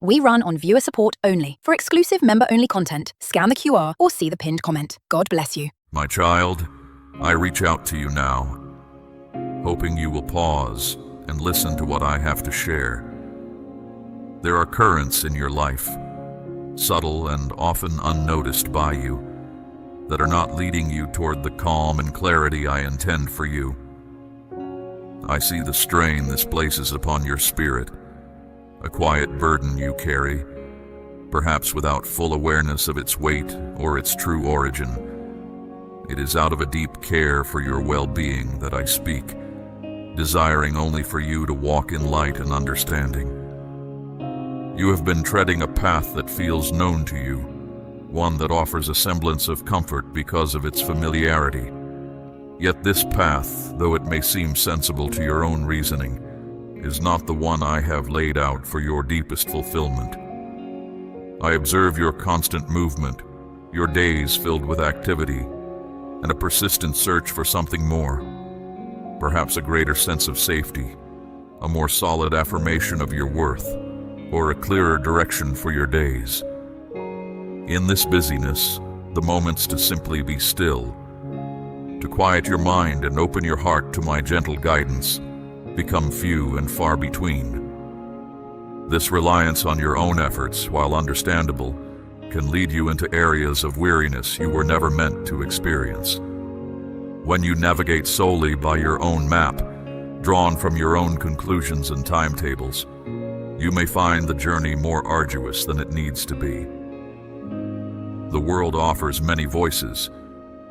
We run on viewer support only. For exclusive member-only content, scan the QR or see the pinned comment. God bless you. My child, I reach out to you now, hoping you will pause and listen to what I have to share. There are currents in your life, subtle and often unnoticed by you, that are not leading you toward the calm and clarity I intend for you. I see the strain this places upon your spirit, a quiet burden you carry, perhaps without full awareness of its weight or its true origin. It is out of a deep care for your well-being that I speak, desiring only for you to walk in light and understanding. You have been treading a path that feels known to you, one that offers a semblance of comfort because of its familiarity. Yet this path, though it may seem sensible to your own reasoning, is not the one I have laid out for your deepest fulfillment. I observe your constant movement, your days filled with activity, and a persistent search for something more, perhaps a greater sense of safety, a more solid affirmation of your worth, or a clearer direction for your days. In this busyness, the moments to simply be still, to quiet your mind and open your heart to my gentle guidance, become few and far between. This reliance on your own efforts, while understandable, can lead you into areas of weariness you were never meant to experience. When you navigate solely by your own map, drawn from your own conclusions and timetables, you may find the journey more arduous than it needs to be. The world offers many voices,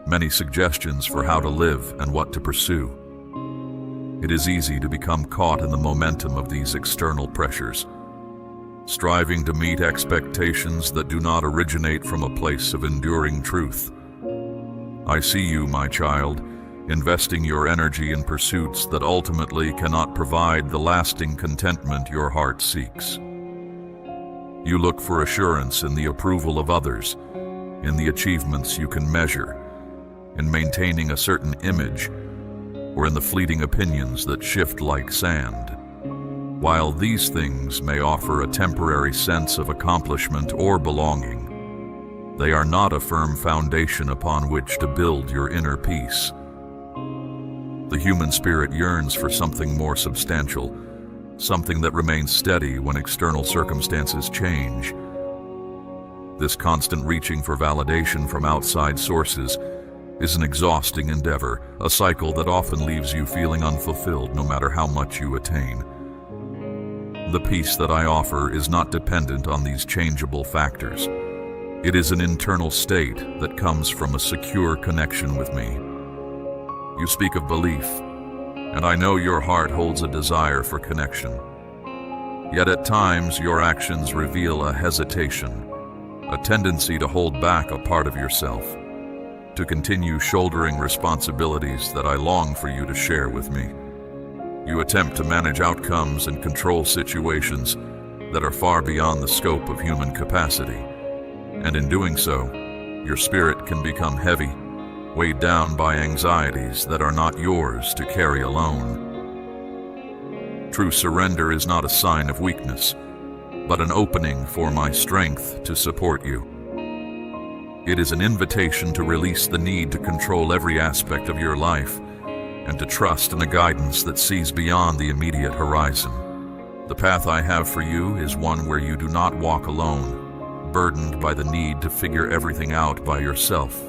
many suggestions for how to live and what to pursue. It is easy to become caught in the momentum of these external pressures, striving to meet expectations that do not originate from a place of enduring truth. I see you, my child, investing your energy in pursuits that ultimately cannot provide the lasting contentment your heart seeks. You look for assurance in the approval of others, in the achievements you can measure, in maintaining a certain image, or in the fleeting opinions that shift like sand. While these things may offer a temporary sense of accomplishment or belonging, they are not a firm foundation upon which to build your inner peace. The human spirit yearns for something more substantial, something that remains steady when external circumstances change. This constant reaching for validation from outside sources is an exhausting endeavor, a cycle that often leaves you feeling unfulfilled no matter how much you attain. The peace that I offer is not dependent on these changeable factors. It is an internal state that comes from a secure connection with me. You speak of belief, and I know your heart holds a desire for connection. Yet at times your actions reveal a hesitation, a tendency to hold back a part of yourself, to continue shouldering responsibilities that I long for you to share with me. You attempt to manage outcomes and control situations that are far beyond the scope of human capacity, and in doing so, your spirit can become heavy, weighed down by anxieties that are not yours to carry alone. True surrender is not a sign of weakness, but an opening for my strength to support you. It is an invitation to release the need to control every aspect of your life and to trust in a guidance that sees beyond the immediate horizon. The path I have for you is one where you do not walk alone, burdened by the need to figure everything out by yourself.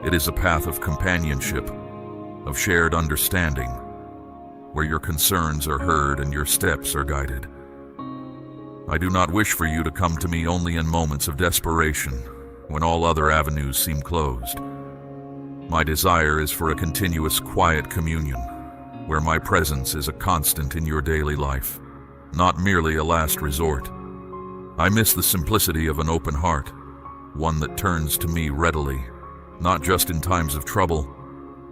It is a path of companionship, of shared understanding, where your concerns are heard and your steps are guided. I do not wish for you to come to me only in moments of desperation, when all other avenues seem closed. My desire is for a continuous quiet communion, where my presence is a constant in your daily life, not merely a last resort. I miss the simplicity of an open heart, one that turns to me readily, not just in times of trouble,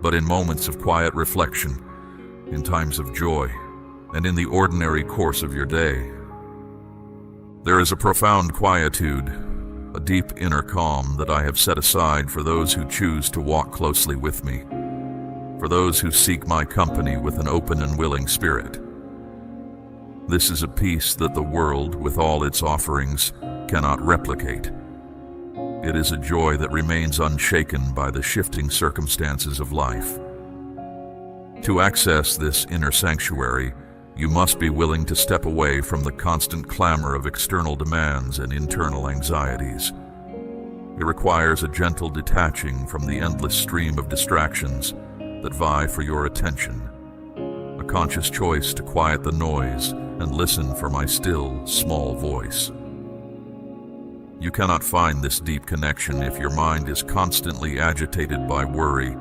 but in moments of quiet reflection, in times of joy, and in the ordinary course of your day. There is a profound quietude, a deep inner calm that I have set aside for those who choose to walk closely with me, for those who seek my company with an open and willing spirit. This is a peace that the world, with all its offerings, cannot replicate. It is a joy that remains unshaken by the shifting circumstances of life. To access this inner sanctuary, you must be willing to step away from the constant clamor of external demands and internal anxieties. It requires a gentle detaching from the endless stream of distractions that vie for your attention, a conscious choice to quiet the noise and listen for my still, small voice. You cannot find this deep connection if your mind is constantly agitated by worry,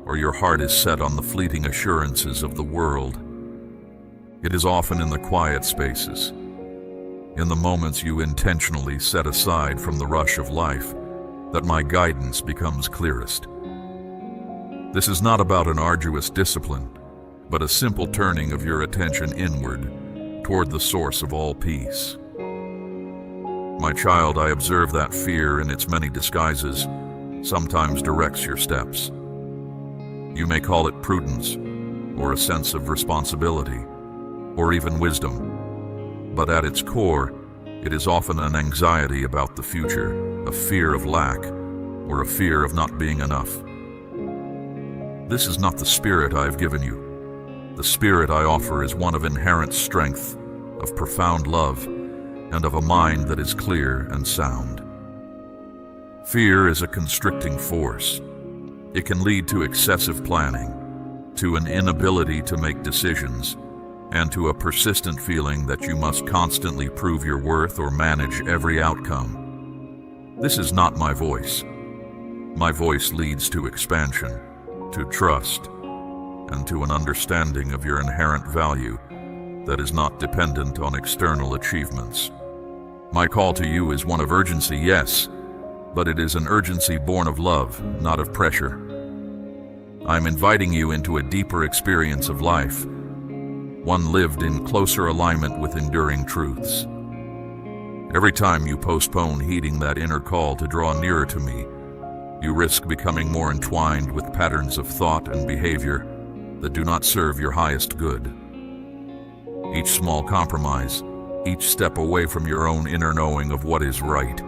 or your heart is set on the fleeting assurances of the world. It is often in the quiet spaces, in the moments you intentionally set aside from the rush of life, that my guidance becomes clearest. This is not about an arduous discipline, but a simple turning of your attention inward, toward the source of all peace. My child, I observe that fear in its many disguises sometimes directs your steps. You may call it prudence, or a sense of responsibility, or even wisdom. But at its core, it is often an anxiety about the future, a fear of lack, or a fear of not being enough. This is not the spirit I have given you. The spirit I offer is one of inherent strength, of profound love, and of a mind that is clear and sound. Fear is a constricting force. It can lead to excessive planning, to an inability to make decisions, and to a persistent feeling that you must constantly prove your worth or manage every outcome. This is not my voice. My voice leads to expansion, to trust, and to an understanding of your inherent value that is not dependent on external achievements. My call to you is one of urgency, yes, but it is an urgency born of love, not of pressure. I'm inviting you into a deeper experience of life, one lived in closer alignment with enduring truths. Every time you postpone heeding that inner call to draw nearer to me, you risk becoming more entwined with patterns of thought and behavior that do not serve your highest good. Each small compromise, each step away from your own inner knowing of what is right,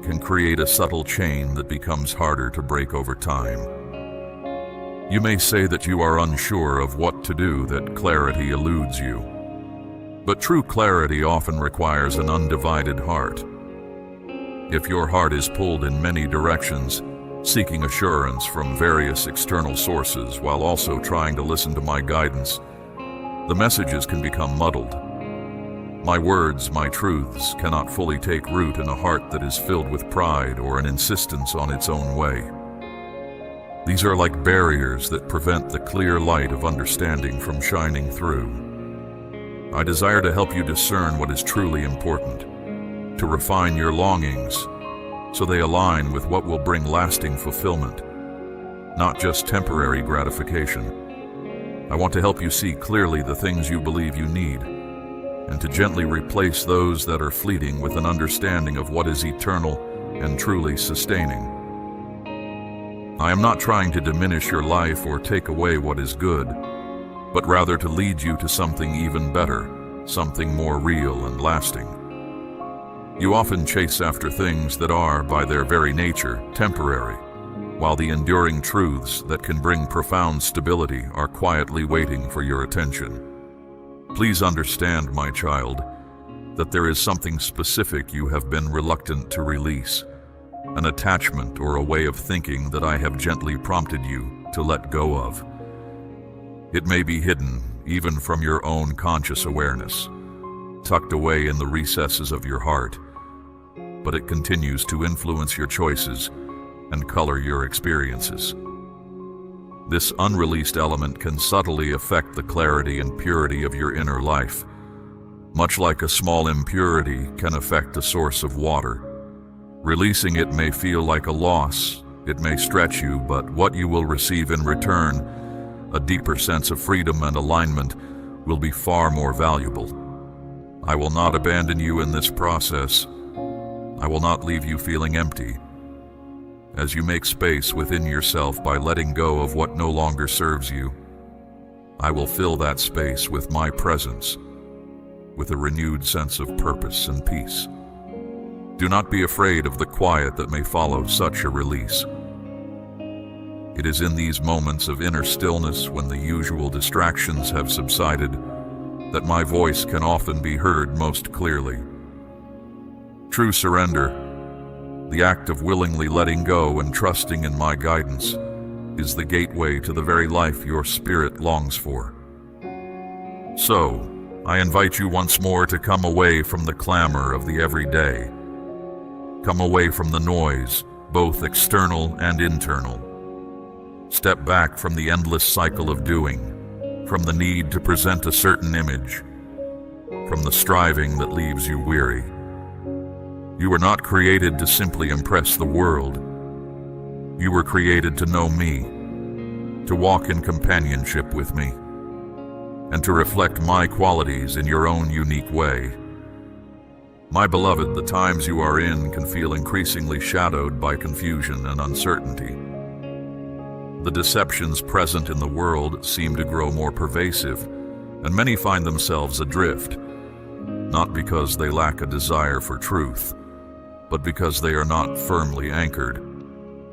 can create a subtle chain that becomes harder to break over time. You may say that you are unsure of what to do, that clarity eludes you. But true clarity often requires an undivided heart. If your heart is pulled in many directions, seeking assurance from various external sources while also trying to listen to my guidance, the messages can become muddled. My words, my truths, cannot fully take root in a heart that is filled with pride or an insistence on its own way. These are like barriers that prevent the clear light of understanding from shining through. I desire to help you discern what is truly important, to refine your longings so they align with what will bring lasting fulfillment, not just temporary gratification. I want to help you see clearly the things you believe you need, and to gently replace those that are fleeting with an understanding of what is eternal and truly sustaining. I am not trying to diminish your life or take away what is good, but rather to lead you to something even better, something more real and lasting. You often chase after things that are, by their very nature, temporary, while the enduring truths that can bring profound stability are quietly waiting for your attention. Please understand, my child, that there is something specific you have been reluctant to release, an attachment or a way of thinking that I have gently prompted you to let go of. It may be hidden, even from your own conscious awareness, tucked away in the recesses of your heart, but it continues to influence your choices and color your experiences. This unreleased element can subtly affect the clarity and purity of your inner life, much like a small impurity can affect a source of water. Releasing it may feel like a loss, it may stretch you, but what you will receive in return, a deeper sense of freedom and alignment, will be far more valuable. I will not abandon you in this process. I will not leave you feeling empty. As you make space within yourself by letting go of what no longer serves you, I will fill that space with my presence. with a renewed sense of purpose and peace. Do not be afraid of the quiet that may follow such a release. It is in these moments of inner stillness, when the usual distractions have subsided, that my voice can often be heard most clearly. True surrender, the act of willingly letting go and trusting in my guidance, is the gateway to the very life your spirit longs for. So, I invite you once more to come away from the clamor of the everyday. Come away from the noise, both external and internal. Step back from the endless cycle of doing, from the need to present a certain image, from the striving that leaves you weary. You were not created to simply impress the world. You were created to know me, to walk in companionship with me, and to reflect my qualities in your own unique way. My beloved, the times you are in can feel increasingly shadowed by confusion and uncertainty. The deceptions present in the world seem to grow more pervasive, and many find themselves adrift, not because they lack a desire for truth, but because they are not firmly anchored.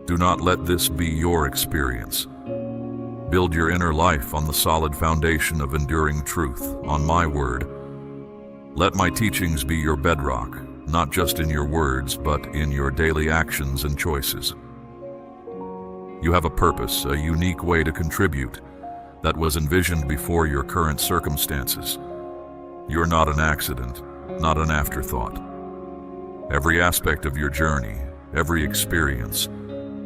Do not let this be your experience. Build your inner life on the solid foundation of enduring truth, on my word. Let my teachings be your bedrock, not just in your words, but in your daily actions and choices. You have a purpose, a unique way to contribute, that was envisioned before your current circumstances. You're not an accident, not an afterthought. Every aspect of your journey, every experience,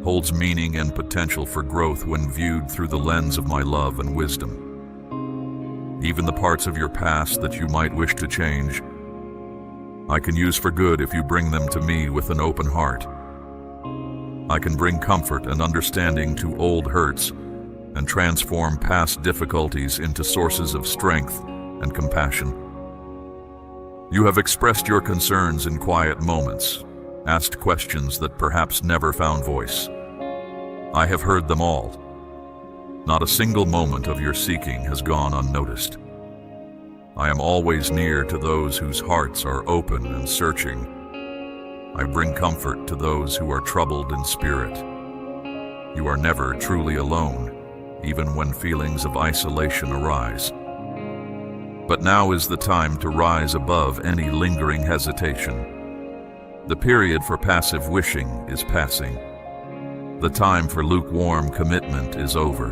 holds meaning and potential for growth when viewed through the lens of my love and wisdom. Even the parts of your past that you might wish to change, I can use for good if you bring them to me with an open heart. I can bring comfort and understanding to old hurts and transform past difficulties into sources of strength and compassion. You have expressed your concerns in quiet moments, asked questions that perhaps never found voice. I have heard them all. Not a single moment of your seeking has gone unnoticed. I am always near to those whose hearts are open and searching. I bring comfort to those who are troubled in spirit. You are never truly alone, even when feelings of isolation arise. But now is the time to rise above any lingering hesitation. The period for passive wishing is passing. The time for lukewarm commitment is over.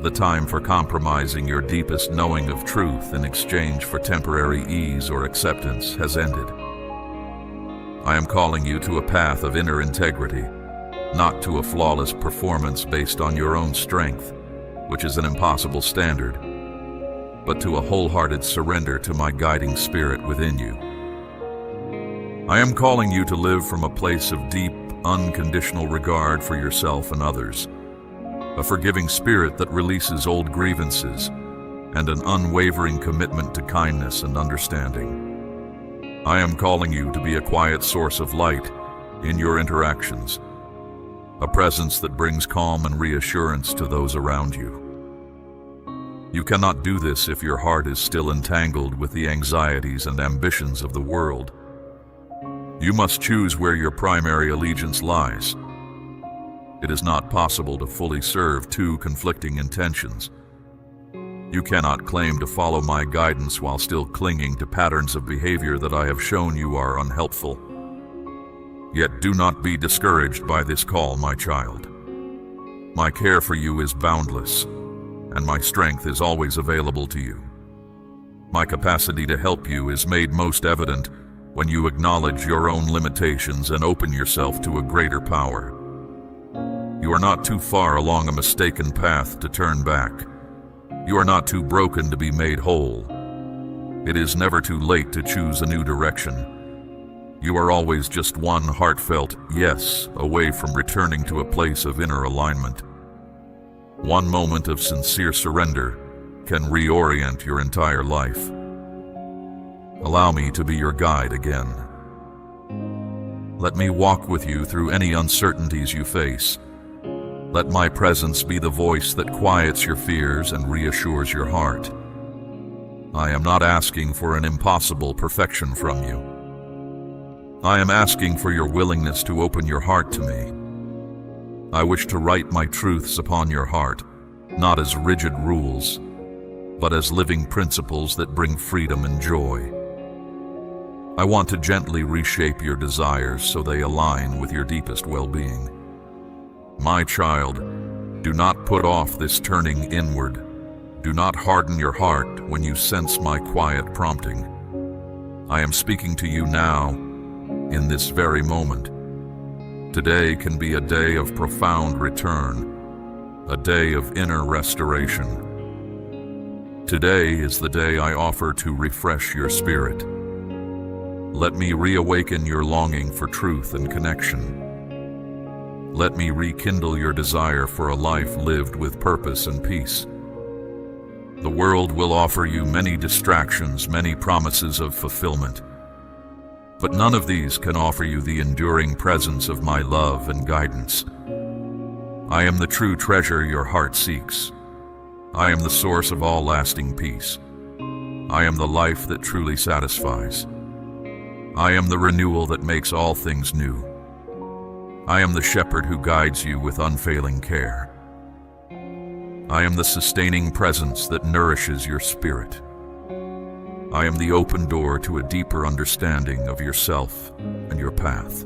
The time for compromising your deepest knowing of truth in exchange for temporary ease or acceptance has ended. I am calling you to a path of inner integrity, not to a flawless performance based on your own strength, which is an impossible standard, but to a wholehearted surrender to my guiding spirit within you. I am calling you to live from a place of deep, unconditional regard for yourself and others, a forgiving spirit that releases old grievances, and an unwavering commitment to kindness and understanding. I am calling you to be a quiet source of light in your interactions, a presence that brings calm and reassurance to those around you. You cannot do this if your heart is still entangled with the anxieties and ambitions of the world. You must choose where your primary allegiance lies. It is not possible to fully serve two conflicting intentions. You cannot claim to follow my guidance while still clinging to patterns of behavior that I have shown you are unhelpful. Yet do not be discouraged by this call, my child. My care for you is boundless, and my strength is always available to you. My capacity to help you is made most evident when you acknowledge your own limitations and open yourself to a greater power. You are not too far along a mistaken path to turn back. You are not too broken to be made whole. It is never too late to choose a new direction. You are always just one heartfelt yes away from returning to a place of inner alignment. One moment of sincere surrender can reorient your entire life. Allow me to be your guide again. Let me walk with you through any uncertainties you face. Let my presence be the voice that quiets your fears and reassures your heart. I am not asking for an impossible perfection from you. I am asking for your willingness to open your heart to me. I wish to write my truths upon your heart, not as rigid rules, but as living principles that bring freedom and joy. I want to gently reshape your desires so they align with your deepest well-being. My child, do not put off this turning inward. Do not harden your heart when you sense my quiet prompting. I am speaking to you now, in this very moment. Today can be a day of profound return, a day of inner restoration. Today is the day I offer to refresh your spirit. Let me reawaken your longing for truth and connection. Let me rekindle your desire for a life lived with purpose and peace. The world will offer you many distractions, many promises of fulfillment, but none of these can offer you the enduring presence of my love and guidance. I am the true treasure your heart seeks. I am the source of all lasting peace. I am the life that truly satisfies. I am the renewal that makes all things new. I am the shepherd who guides you with unfailing care. I am the sustaining presence that nourishes your spirit. I am the open door to a deeper understanding of yourself and your path.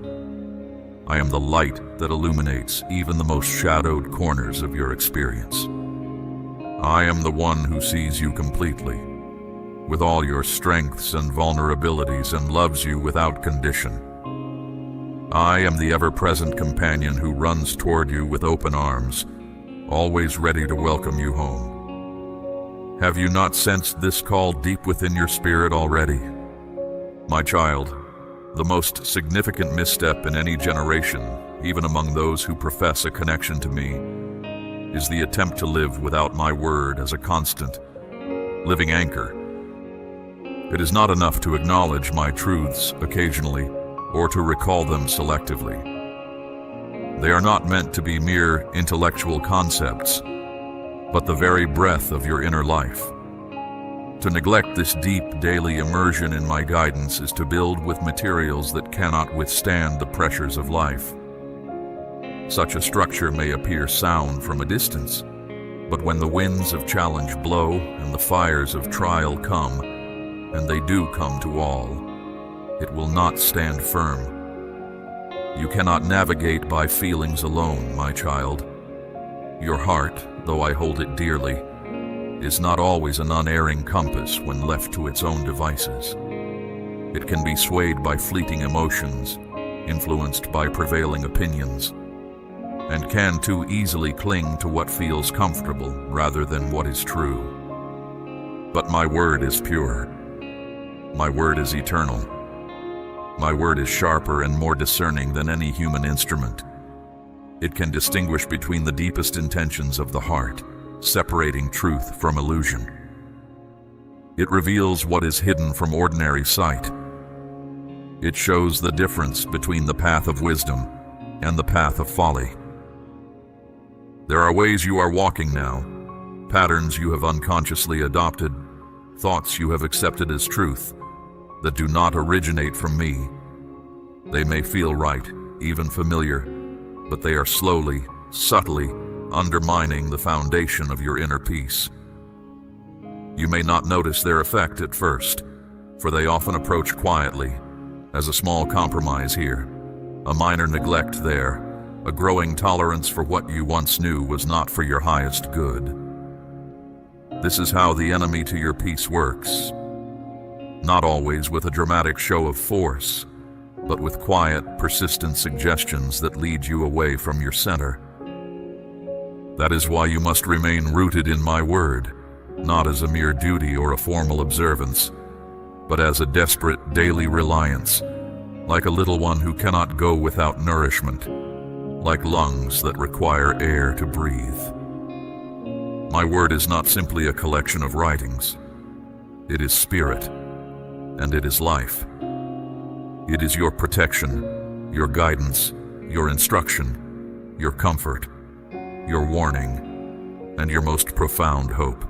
I am the light that illuminates even the most shadowed corners of your experience. I am the one who sees you completely, with all your strengths and vulnerabilities, and loves you without condition. I am the ever-present companion who runs toward you with open arms, always ready to welcome you home. Have you not sensed this call deep within your spirit already? My child, the most significant misstep in any generation, even among those who profess a connection to me, is the attempt to live without my word as a constant, living anchor. It is not enough to acknowledge my truths occasionally or to recall them selectively. They are not meant to be mere intellectual concepts, but the very breath of your inner life. To neglect this deep daily immersion in my guidance is to build with materials that cannot withstand the pressures of life. Such a structure may appear sound from a distance, but when the winds of challenge blow and the fires of trial come, and they do come to all, it will not stand firm. You cannot navigate by feelings alone, my child. Your heart, though I hold it dearly, is not always an unerring compass when left to its own devices. It can be swayed by fleeting emotions, influenced by prevailing opinions, and can too easily cling to what feels comfortable rather than what is true. But my word is pure. My word is eternal. My word is sharper and more discerning than any human instrument. It can distinguish between the deepest intentions of the heart, separating truth from illusion. It reveals what is hidden from ordinary sight. It shows the difference between the path of wisdom and the path of folly. There are ways you are walking now, patterns you have unconsciously adopted, thoughts you have accepted as truth, that do not originate from me. They may feel right, even familiar, but they are slowly, subtly undermining the foundation of your inner peace. You may not notice their effect at first, for they often approach quietly, as a small compromise here, a minor neglect there, a growing tolerance for what you once knew was not for your highest good. This is how the enemy to your peace works. Not always with a dramatic show of force, but with quiet, persistent suggestions that lead you away from your center. That is why you must remain rooted in my word, not as a mere duty or a formal observance, but as a desperate daily reliance, like a little one who cannot go without nourishment, like lungs that require air to breathe. My word is not simply a collection of writings. It is spirit, and it is life. It is your protection, your guidance, your instruction, your comfort, your warning, and your most profound hope.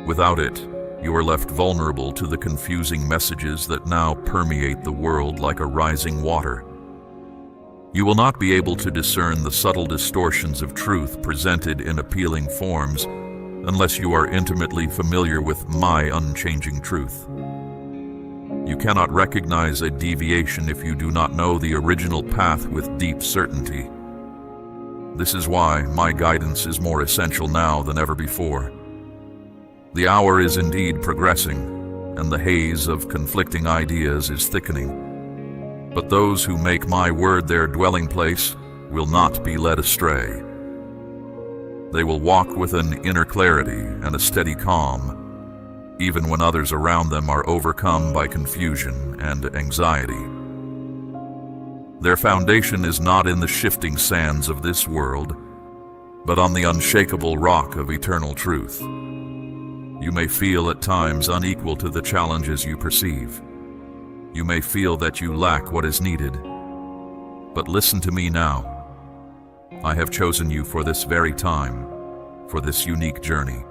Without it, you are left vulnerable to the confusing messages that now permeate the world like a rising water. You will not be able to discern the subtle distortions of truth presented in appealing forms unless you are intimately familiar with my unchanging truth. You cannot recognize a deviation if you do not know the original path with deep certainty. This is why my guidance is more essential now than ever before. The hour is indeed progressing, and the haze of conflicting ideas is thickening. But those who make my word their dwelling place will not be led astray. They will walk with an inner clarity and a steady calm, even when others around them are overcome by confusion and anxiety. Their foundation is not in the shifting sands of this world, but on the unshakable rock of eternal truth. You may feel at times unequal to the challenges you perceive. You may feel that you lack what is needed. But listen to me now. I have chosen you for this very time, for this unique journey.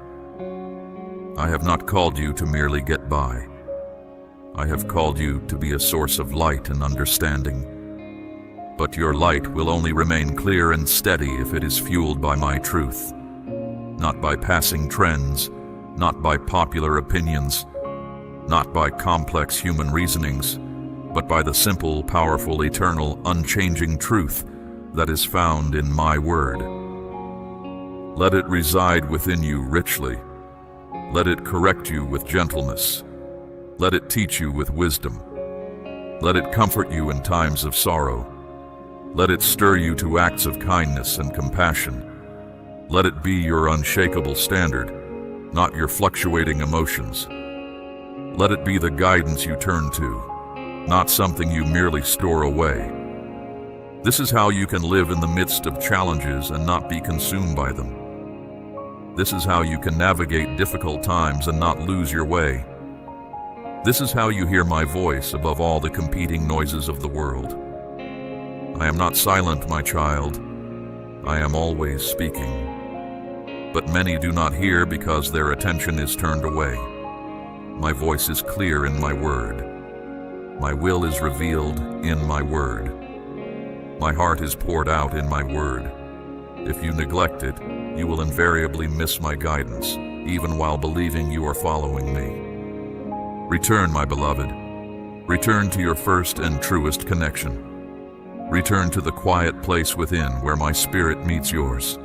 I have not called you to merely get by. I have called you to be a source of light and understanding. But your light will only remain clear and steady if it is fueled by my truth, not by passing trends, not by popular opinions, not by complex human reasonings, but by the simple, powerful, eternal, unchanging truth that is found in my word. Let it reside within you richly. Let it correct you with gentleness. Let it teach you with wisdom. Let it comfort you in times of sorrow. Let it stir you to acts of kindness and compassion. Let it be your unshakable standard, not your fluctuating emotions. Let it be the guidance you turn to, not something you merely store away. This is how you can live in the midst of challenges and not be consumed by them. This is how you can navigate difficult times and not lose your way. This is how you hear my voice above all the competing noises of the world. I am not silent, my child. I am always speaking. But many do not hear because their attention is turned away. My voice is clear in my word. My will is revealed in my word. My heart is poured out in my word. If you neglect it, you will invariably miss my guidance, even while believing you are following me. Return, my beloved. Return to your first and truest connection. Return to the quiet place within where my spirit meets yours.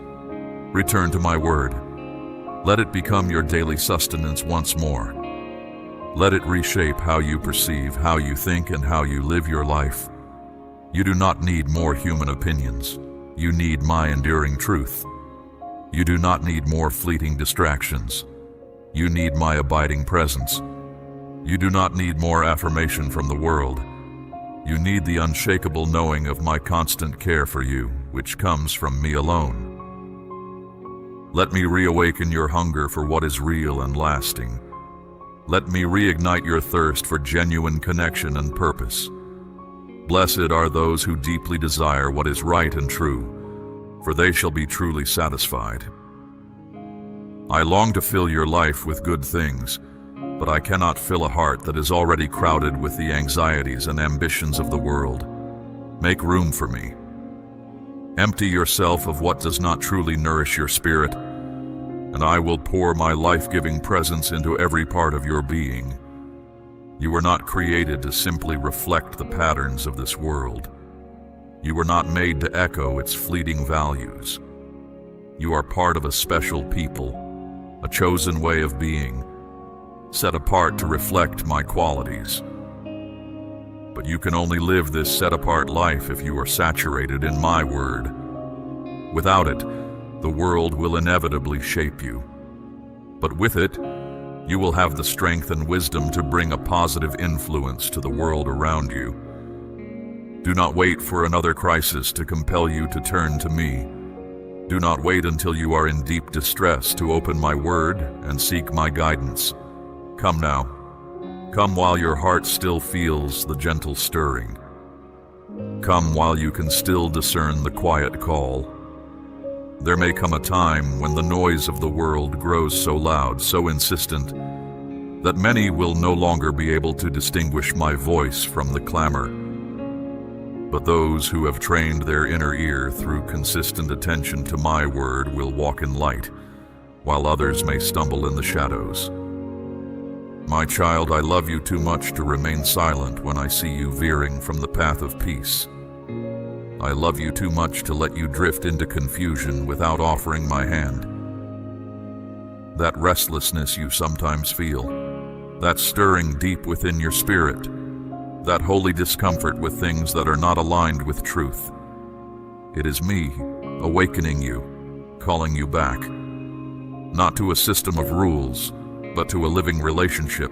Return to my word. Let it become your daily sustenance once more. Let it reshape how you perceive, how you think, and how you live your life. You do not need more human opinions. You need my enduring truth. You do not need more fleeting distractions. You need my abiding presence. You do not need more affirmation from the world. You need the unshakable knowing of my constant care for you, which comes from me alone. Let me reawaken your hunger for what is real and lasting. Let me reignite your thirst for genuine connection and purpose. Blessed are those who deeply desire what is right and true, for they shall be truly satisfied. I long to fill your life with good things, but I cannot fill a heart that is already crowded with the anxieties and ambitions of the world. Make room for me. Empty yourself of what does not truly nourish your spirit, and I will pour my life-giving presence into every part of your being. You were not created to simply reflect the patterns of this world. You were not made to echo its fleeting values. You are part of a special people, a chosen way of being, set apart to reflect my qualities. But you can only live this set-apart life if you are saturated in my word. Without it, the world will inevitably shape you. But with it, you will have the strength and wisdom to bring a positive influence to the world around you. Do not wait for another crisis to compel you to turn to me. Do not wait until you are in deep distress to open my word and seek my guidance. Come now. Come while your heart still feels the gentle stirring. Come while you can still discern the quiet call. There may come a time when the noise of the world grows so loud, so insistent, that many will no longer be able to distinguish my voice from the clamor. But those who have trained their inner ear through consistent attention to my word will walk in light, while others may stumble in the shadows. My child, I love you too much to remain silent when I see you veering from the path of peace. I love you too much to let you drift into confusion without offering my hand. That restlessness you sometimes feel, that stirring deep within your spirit, that holy discomfort with things that are not aligned with truth. It is me awakening you, calling you back, not to a system of rules, but to a living relationship,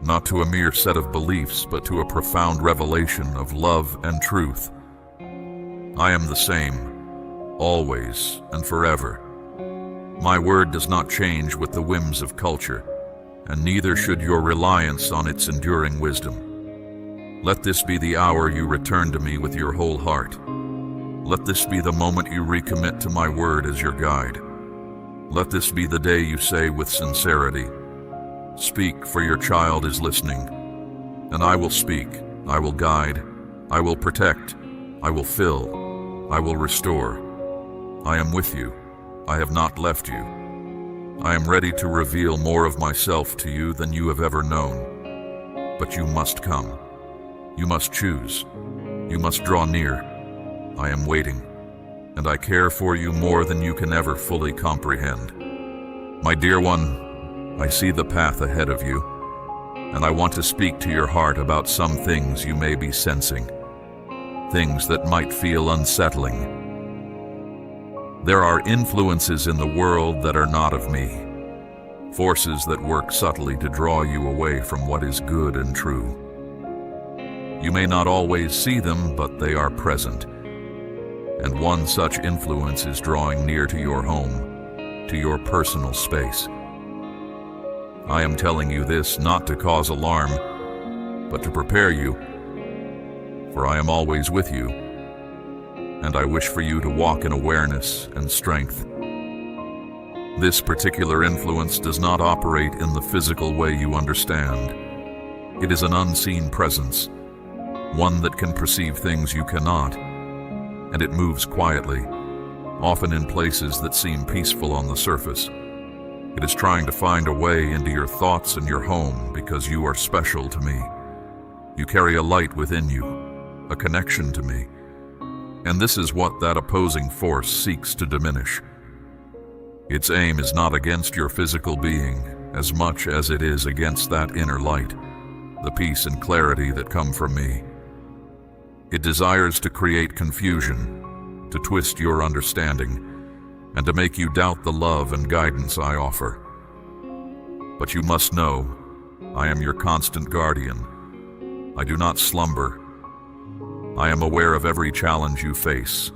not to a mere set of beliefs, but to a profound revelation of love and truth. I am the same, always and forever. My word does not change with the whims of culture, and neither should your reliance on its enduring wisdom. Let this be the hour you return to me with your whole heart. Let this be the moment you recommit to my word as your guide. Let this be the day you say with sincerity, "Speak, for your child is listening." And I will speak, I will guide, I will protect, I will fill, I will restore. I am with you. I have not left you. I am ready to reveal more of myself to you than you have ever known. But you must come. You must choose. You must draw near. I am waiting, and I care for you more than you can ever fully comprehend. My dear one, I see the path ahead of you, and I want to speak to your heart about some things you may be sensing, things that might feel unsettling. There are influences in the world that are not of me, forces that work subtly to draw you away from what is good and true. You may not always see them, but they are present. And one such influence is drawing near to your home, to your personal space. I am telling you this not to cause alarm, but to prepare you, for I am always with you, and I wish for you to walk in awareness and strength. This particular influence does not operate in the physical way you understand. It is an unseen presence, one that can perceive things you cannot, and it moves quietly, often in places that seem peaceful on the surface. It is trying to find a way into your thoughts and your home because you are special to me. You carry a light within you, a connection to me, and this is what that opposing force seeks to diminish. Its aim is not against your physical being as much as it is against that inner light, the peace and clarity that come from me. It desires to create confusion, to twist your understanding, and to make you doubt the love and guidance I offer. But you must know, I am your constant guardian. I do not slumber. I am aware of every challenge you face,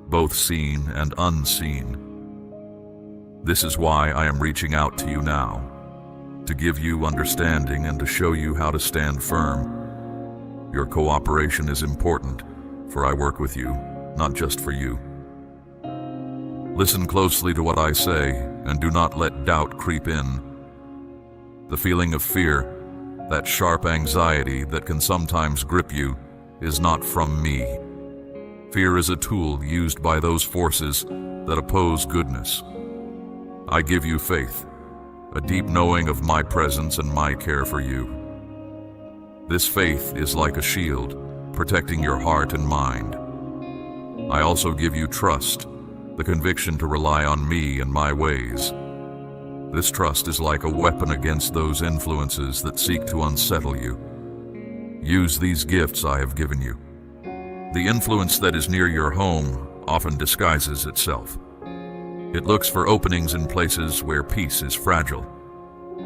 both seen and unseen. This is why I am reaching out to you now, to give you understanding and to show you how to stand firm. Your cooperation is important, for I work with you, not just for you. Listen closely to what I say, and do not let doubt creep in. The feeling of fear, that sharp anxiety that can sometimes grip you, is not from me. Fear is a tool used by those forces that oppose goodness. I give you faith, a deep knowing of my presence and my care for you. This faith is like a shield, protecting your heart and mind. I also give you trust, the conviction to rely on me and my ways. This trust is like a weapon against those influences that seek to unsettle you. Use these gifts I have given you. The influence that is near your home often disguises itself. It looks for openings in places where peace is fragile.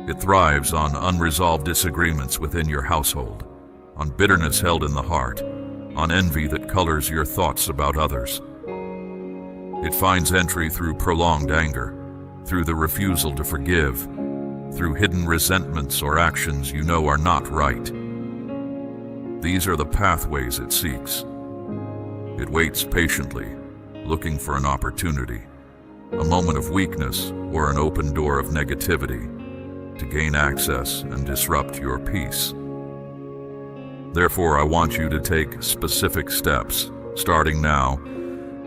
It thrives on unresolved disagreements within your household, on bitterness held in the heart, on envy that colors your thoughts about others. It finds entry through prolonged anger, through the refusal to forgive, through hidden resentments or actions you know are not right. These are the pathways it seeks. It waits patiently, looking for an opportunity, a moment of weakness or an open door of negativity. to gain access and disrupt your peace. Therefore, I want you to take specific steps, starting now,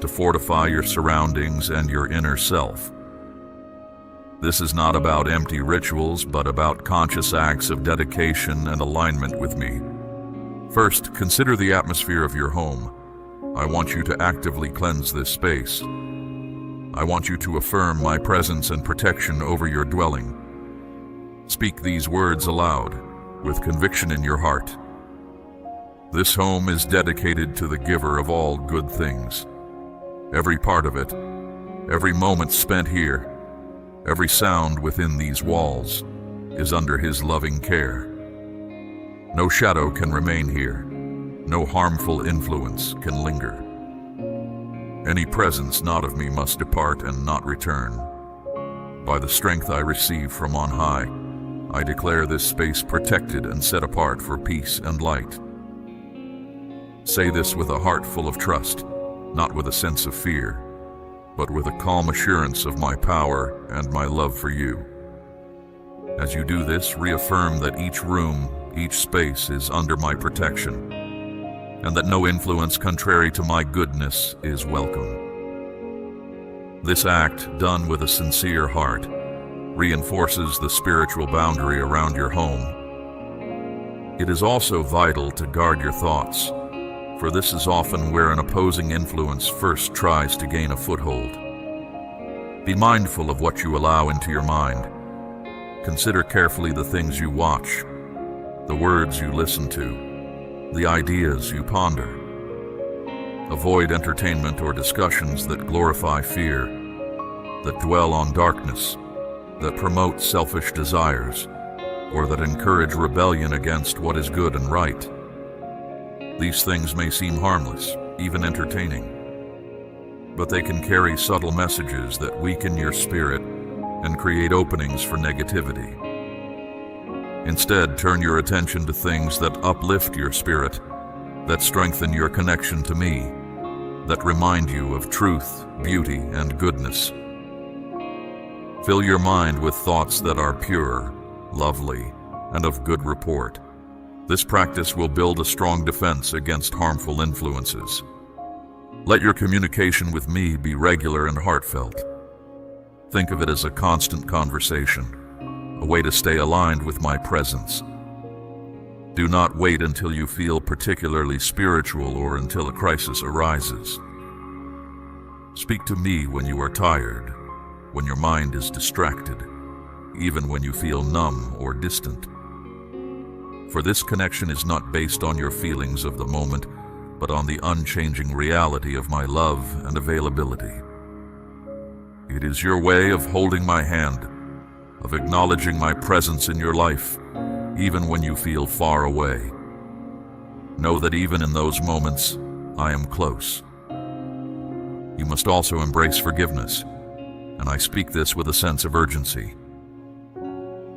to fortify your surroundings and your inner self. This is not about empty rituals, but about conscious acts of dedication and alignment with me. First, consider the atmosphere of your home. I want you to actively cleanse this space. I want you to affirm my presence and protection over your dwelling. Speak these words aloud, with conviction in your heart. This home is dedicated to the giver of all good things. Every part of it, every moment spent here, every sound within these walls is under his loving care. No shadow can remain here. No harmful influence can linger. Any presence not of me must depart and not return. By the strength I receive from on high, I declare this space protected and set apart for peace and light. Say this with a heart full of trust, not with a sense of fear, but with a calm assurance of my power and my love for you. As you do this, reaffirm that each room, each space is under my protection, and that no influence contrary to my goodness is welcome. This act, done with a sincere heart, reinforces the spiritual boundary around your home. It is also vital to guard your thoughts, for this is often where an opposing influence first tries to gain a foothold. Be mindful of what you allow into your mind. Consider carefully the things you watch, the words you listen to, the ideas you ponder. Avoid entertainment or discussions that glorify fear, that dwell on darkness, that promote selfish desires, or that encourage rebellion against what is good and right. These things may seem harmless, even entertaining, but they can carry subtle messages that weaken your spirit and create openings for negativity. Instead, turn your attention to things that uplift your spirit, that strengthen your connection to me, that remind you of truth, beauty, and goodness. Fill your mind with thoughts that are pure, lovely, and of good report. This practice will build a strong defense against harmful influences. Let your communication with me be regular and heartfelt. Think of it as a constant conversation, a way to stay aligned with my presence. Do not wait until you feel particularly spiritual or until a crisis arises. Speak to me when you are tired, when your mind is distracted, even when you feel numb or distant. For this connection is not based on your feelings of the moment, but on the unchanging reality of my love and availability. It is your way of holding my hand, of acknowledging my presence in your life, even when you feel far away. Know that even in those moments, I am close. You must also embrace forgiveness, and I speak this with a sense of urgency.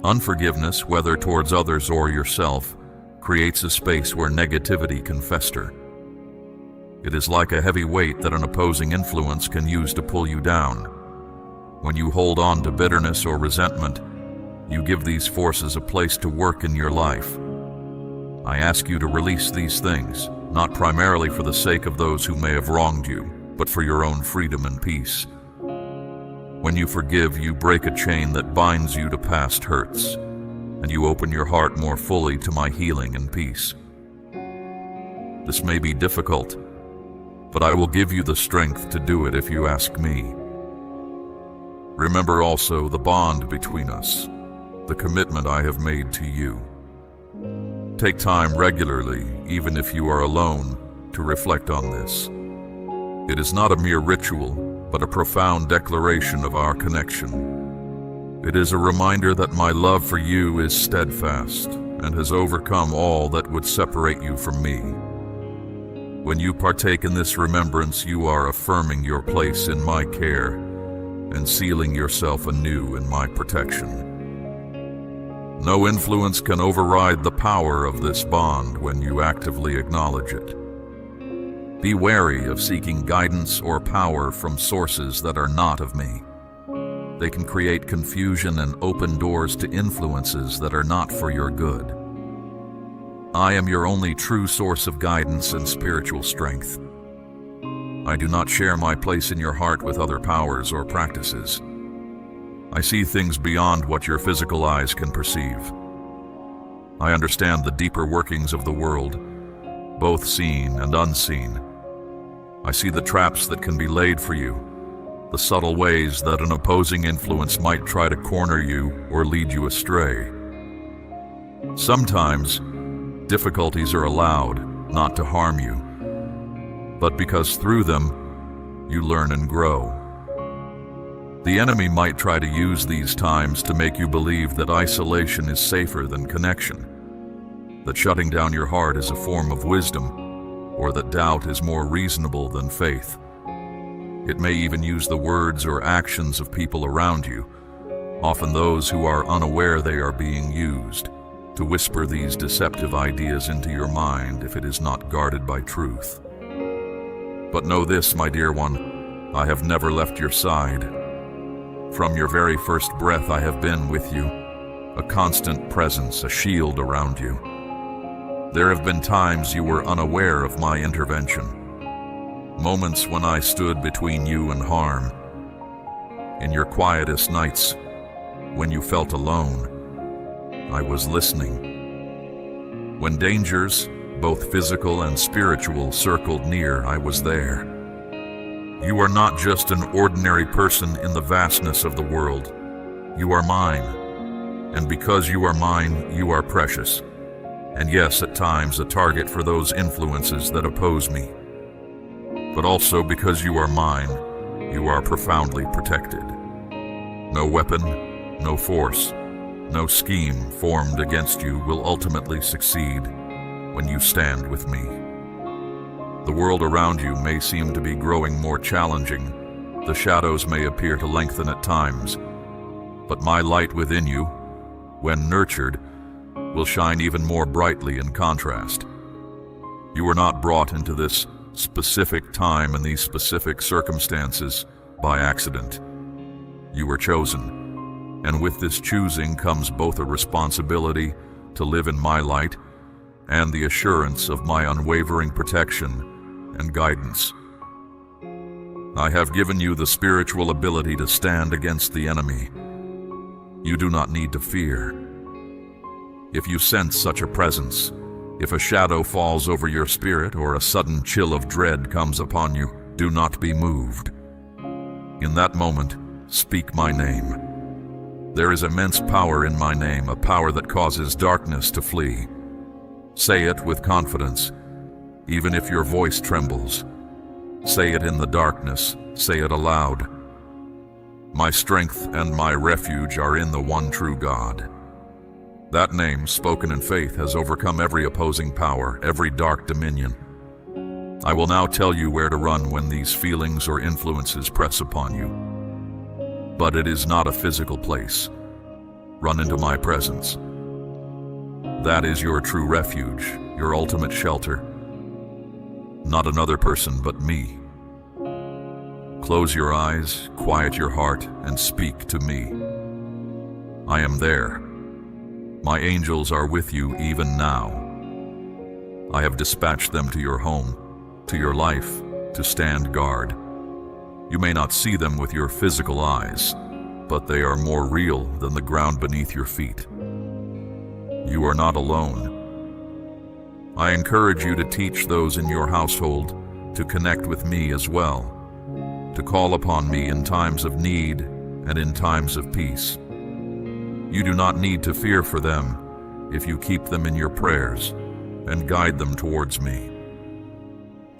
Unforgiveness, whether towards others or yourself, creates a space where negativity can fester. It is like a heavy weight that an opposing influence can use to pull you down. When you hold on to bitterness or resentment, you give these forces a place to work in your life. I ask you to release these things, not primarily for the sake of those who may have wronged you, but for your own freedom and peace. When you forgive, you break a chain that binds you to past hurts, and you open your heart more fully to my healing and peace. This may be difficult, but I will give you the strength to do it if you ask me. Remember also the bond between us, the commitment I have made to you. Take time regularly, even if you are alone, to reflect on this. It is not a mere ritual, but a profound declaration of our connection. It is a reminder that my love for you is steadfast and has overcome all that would separate you from me. When you partake in this remembrance, you are affirming your place in my care and sealing yourself anew in my protection. No influence can override the power of this bond when you actively acknowledge it. Be wary of seeking guidance or power from sources that are not of me. They can create confusion and open doors to influences that are not for your good. I am your only true source of guidance and spiritual strength. I do not share my place in your heart with other powers or practices. I see things beyond what your physical eyes can perceive. I understand the deeper workings of the world, both seen and unseen. I see the traps that can be laid for you, the subtle ways that an opposing influence might try to corner you or lead you astray. Sometimes, difficulties are allowed not to harm you, but because through them, you learn and grow. The enemy might try to use these times to make you believe that isolation is safer than connection, that shutting down your heart is a form of wisdom, or that doubt is more reasonable than faith. It may even use the words or actions of people around you, often those who are unaware they are being used, to whisper these deceptive ideas into your mind if it is not guarded by truth. But know this, my dear one, I have never left your side. From your very first breath I have been with you, a constant presence, a shield around you. There have been times you were unaware of my intervention, moments when I stood between you and harm. In your quietest nights, when you felt alone, I was listening. When dangers, both physical and spiritual, circled near, I was there. You are not just an ordinary person in the vastness of the world. You are mine. And because you are mine, you are precious. And yes, at times a target for those influences that oppose me. But also because you are mine, you are profoundly protected. No weapon, no force, no scheme formed against you will ultimately succeed when you stand with me. The world around you may seem to be growing more challenging. The shadows may appear to lengthen at times, but my light within you, when nurtured, will shine even more brightly in contrast. You were not brought into this specific time and these specific circumstances by accident. You were chosen. And with this choosing comes both a responsibility to live in my light and the assurance of my unwavering protection and guidance. I have given you the spiritual ability to stand against the enemy. You do not need to fear. If you sense such a presence, if a shadow falls over your spirit or a sudden chill of dread comes upon you, do not be moved. In that moment, speak my name. There is immense power in my name, a power that causes darkness to flee. Say it with confidence, even if your voice trembles. Say it in the darkness, say it aloud. My strength and my refuge are in the one true God. That name, spoken in faith, has overcome every opposing power, every dark dominion. I will now tell you where to run when these feelings or influences press upon you. But it is not a physical place. Run into my presence. That is your true refuge, your ultimate shelter. Not another person, but me. Close your eyes, quiet your heart, and speak to me. I am there. My angels are with you even now. I have dispatched them to your home, to your life, to stand guard. You may not see them with your physical eyes, but they are more real than the ground beneath your feet. You are not alone. I encourage you to teach those in your household to connect with me as well, to call upon me in times of need and in times of peace. You do not need to fear for them if you keep them in your prayers and guide them towards me.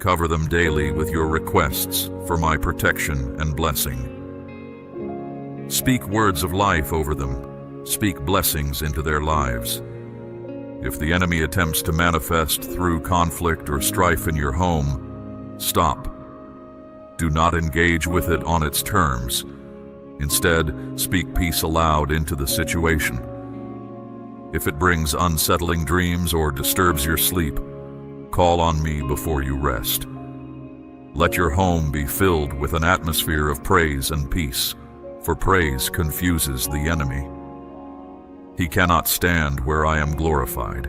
Cover them daily with your requests for my protection and blessing. Speak words of life over them. Speak blessings into their lives. If the enemy attempts to manifest through conflict or strife in your home, stop. Do not engage with it on its terms. Instead, speak peace aloud into the situation. If it brings unsettling dreams or disturbs your sleep, call on me before you rest. Let your home be filled with an atmosphere of praise and peace, for praise confuses the enemy. He cannot stand where I am glorified.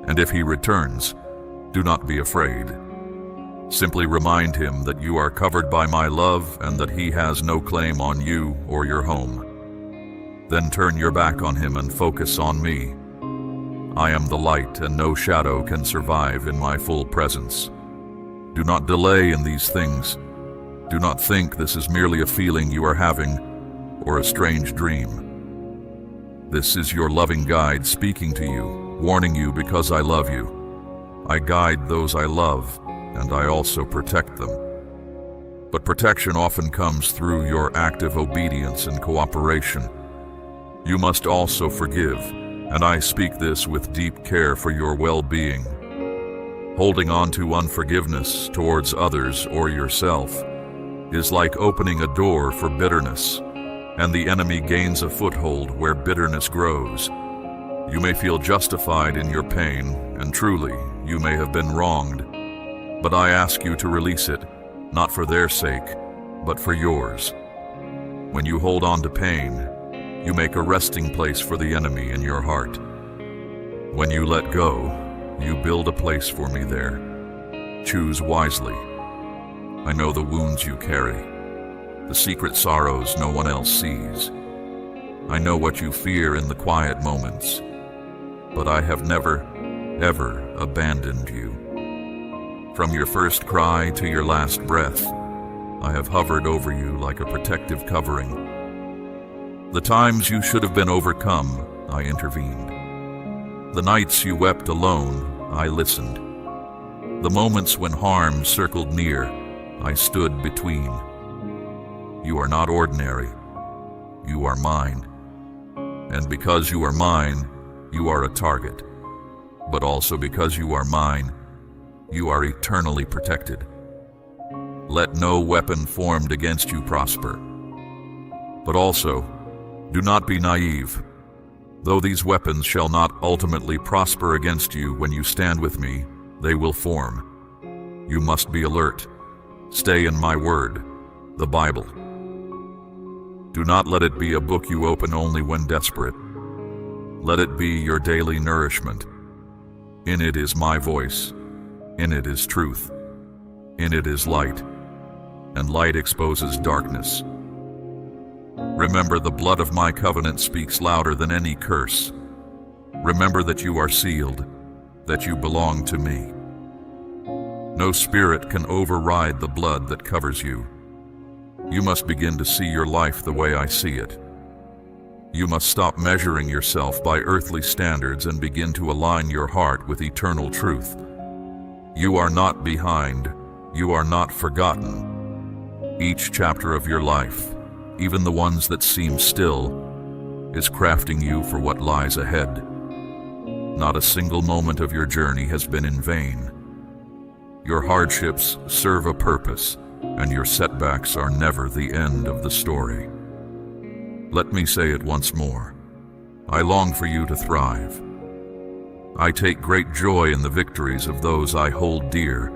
And if he returns, do not be afraid. Simply remind him that you are covered by my love and that he has no claim on you or your home. Then turn your back on him and focus on me. I am the light, and no shadow can survive in my full presence. Do not delay in these things. Do not think this is merely a feeling you are having or a strange dream. This is your loving guide speaking to you, warning you because I love you. I guide those I love, and I also protect them. But protection often comes through your active obedience and cooperation. You must also forgive, and I speak this with deep care for your well-being. Holding on to unforgiveness towards others or yourself is like opening a door for bitterness, and the enemy gains a foothold where bitterness grows. You may feel justified in your pain, and truly, you may have been wronged. But I ask you to release it, not for their sake, but for yours. When you hold on to pain, you make a resting place for the enemy in your heart. When you let go, you build a place for me there. Choose wisely. I know the wounds you carry, the secret sorrows no one else sees. I know what you fear in the quiet moments, but I have never, ever abandoned you. From your first cry to your last breath, I have hovered over you like a protective covering. The times you should have been overcome, I intervened. The nights you wept alone, I listened. The moments when harm circled near, I stood between. You are not ordinary. You are mine. And because you are mine, you are a target. But also because you are mine, you are eternally protected. Let no weapon formed against you prosper. But also, do not be naive. Though these weapons shall not ultimately prosper against you when you stand with me, they will form. You must be alert. Stay in my word, the Bible. Do not let it be a book you open only when desperate. Let it be your daily nourishment. In it is my voice. In it is truth. In it is light. And light exposes darkness. Remember, the blood of my covenant speaks louder than any curse. Remember that you are sealed, that you belong to me. No spirit can override the blood that covers you. You must begin to see your life the way I see it. You must stop measuring yourself by earthly standards and begin to align your heart with eternal truth. You are not behind. You are not forgotten. Each chapter of your life, even the ones that seem still, is crafting you for what lies ahead. Not a single moment of your journey has been in vain. Your hardships serve a purpose, and your setbacks are never the end of the story. Let me say it once more. I long for you to thrive. I take great joy in the victories of those I hold dear,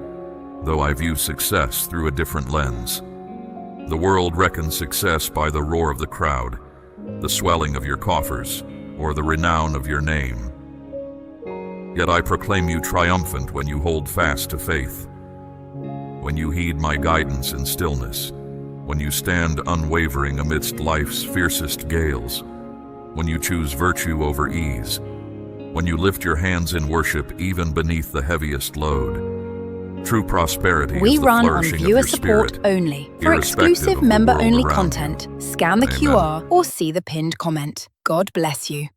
though I view success through a different lens. The world reckons success by the roar of the crowd, the swelling of your coffers, or the renown of your name. Yet I proclaim you triumphant when you hold fast to faith, when you heed my guidance in stillness, when you stand unwavering amidst life's fiercest gales, when you choose virtue over ease, when you lift your hands in worship even beneath the heaviest load. True prosperity We is the run on flourishing of viewer your support spirit, only. For irrespective exclusive of the member-only world around you. content, scan the Amen. QR or see the pinned comment. God bless you.